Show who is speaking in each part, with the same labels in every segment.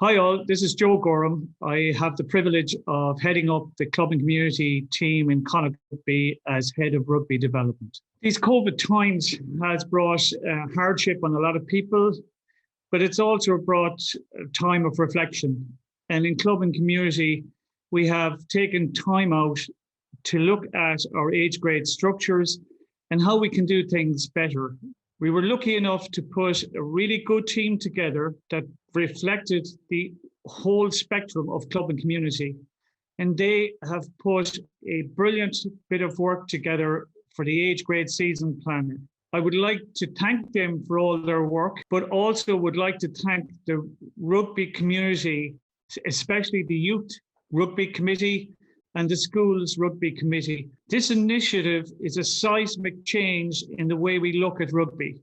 Speaker 1: Hi all, this is Joe Gorham. I have the privilege of heading up the club and community team in Connacht Rugby as head of rugby development. These COVID times has brought hardship on a lot of people, but it's also brought a time of reflection. And in club and community, we have taken time out to look at our age grade structures and how we can do things better. We were lucky enough to put a really good team together that reflected the whole spectrum of club and community. And they have put a brilliant bit of work together for the age grade season planner. I would like to thank them for all their work, but also would like to thank the rugby community, especially the youth rugby committee and the schools rugby committee. This initiative is a seismic change in the way we look at rugby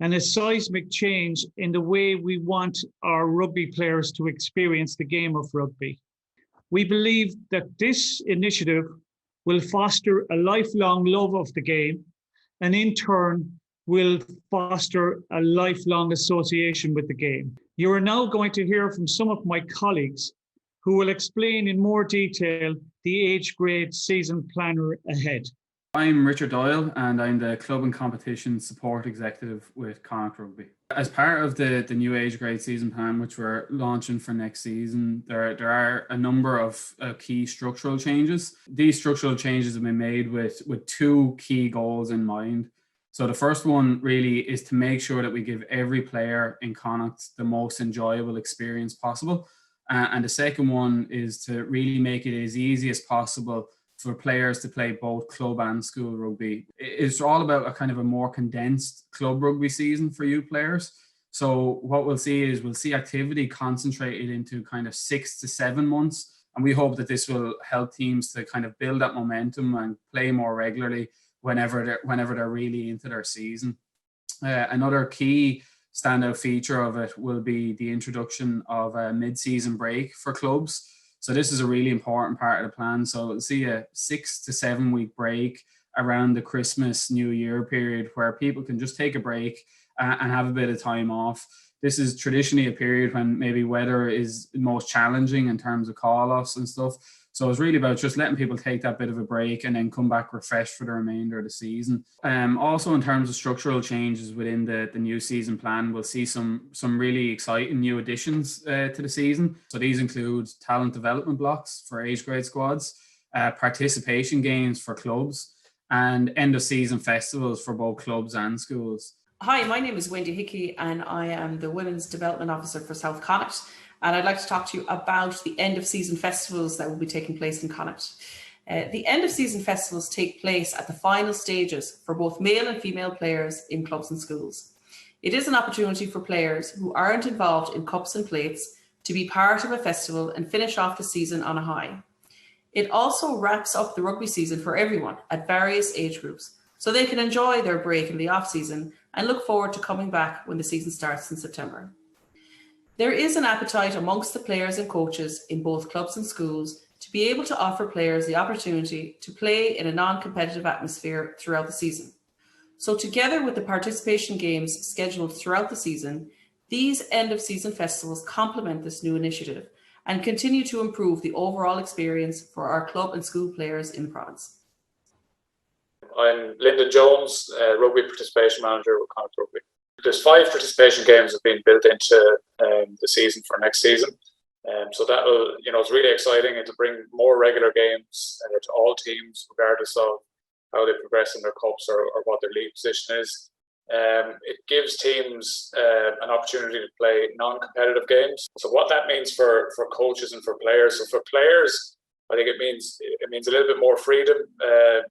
Speaker 1: and a seismic change in the way we want our rugby players to experience the game of rugby. We believe that this initiative will foster a lifelong love of the game and in turn will foster a lifelong association with the game. You are now going to hear from some of my colleagues who will explain in more detail the age grade season planner ahead.
Speaker 2: I'm Richard Doyle and I'm the Club and Competition Support Executive with Connacht Rugby. As part of the new age grade season plan, which we're launching for next season, there are a number of key structural changes. These structural changes have been made with two key goals in mind. So the first one really is to make sure that we give every player in Connacht the most enjoyable experience possible. And the second one is to really make it as easy as possible for players to play both club and school rugby. It's all about a kind of a more condensed club rugby season for you players. So what we'll see activity concentrated into kind of 6 to 7 months. And we hope that this will help teams to kind of build that momentum and play more regularly whenever they're really into their season. Another key standout feature of it will be the introduction of a mid-season break for clubs. So this is a really important part of the plan. So we'll see a 6 to 7 week break around the Christmas, New Year period where people can just take a break and have a bit of time off. This is traditionally a period when maybe weather is most challenging in terms of call-offs and stuff. So it's really about just letting people take that bit of a break and then come back refreshed for the remainder of the season. Also, in terms of structural changes within the new season plan, we'll see some really exciting new additions to the season. So these include talent development blocks for age grade squads, participation games for clubs, and end of season festivals for both clubs and schools.
Speaker 3: Hi, my name is Wendy Hickey and I am the Women's Development Officer for South Connacht. And I'd like to talk to you about the end of season festivals that will be taking place in Connacht. The end of season festivals take place at the final stages for both male and female players in clubs and schools. It is an opportunity for players who aren't involved in cups and plates to be part of a festival and finish off the season on a high. It also wraps up the rugby season for everyone at various age groups, so they can enjoy their break in the off season and look forward to coming back when the season starts in September. There is an appetite amongst the players and coaches in both clubs and schools to be able to offer players the opportunity to play in a non-competitive atmosphere throughout the season. So together with the participation games scheduled throughout the season, these end-of-season festivals complement this new initiative and continue to improve the overall experience for our club and school players in the province.
Speaker 4: I'm Lyndon Jones, Rugby Participation Manager with Connacht Rugby. There's 5 participation games that have been built into the season for next season. So that will, it's really exciting. It'll bring more regular games to all teams, regardless of how they progress in their cups or what their league position is. It gives teams an opportunity to play non-competitive games. So what that means for coaches and for players. So for players, I think it means a little bit more freedom,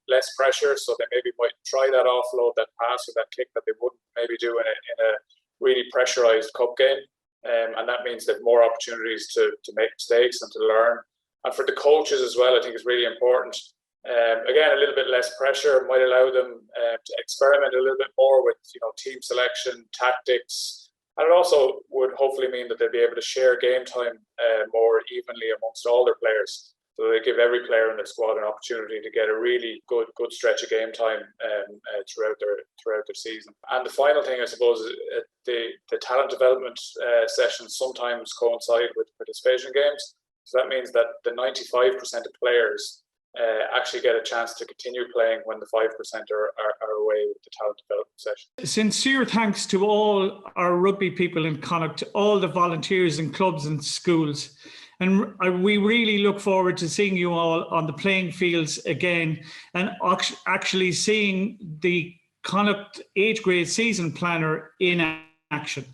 Speaker 4: less pressure. So they maybe might try that offload, that pass or that kick that they wouldn't maybe do in a really pressurized cup game. And that means they have more opportunities to make mistakes and to learn. And for the coaches as well, I think it's really important. Again, a little bit less pressure might allow them to experiment a little bit more with team selection, tactics, and it also would hopefully mean that they'll be able to share game time more evenly amongst all their players. So they give every player in the squad an opportunity to get a really good stretch of game time throughout their season. And the final thing, I suppose, is the talent development sessions sometimes coincide with participation games. So that means that the 95% of players actually get a chance to continue playing when the 5% are away with the talent development session.
Speaker 1: Sincere thanks to all our rugby people in Connacht, all the volunteers in clubs and schools. And we really look forward to seeing you all on the playing fields again and actually seeing the Connacht age grade season planner in action.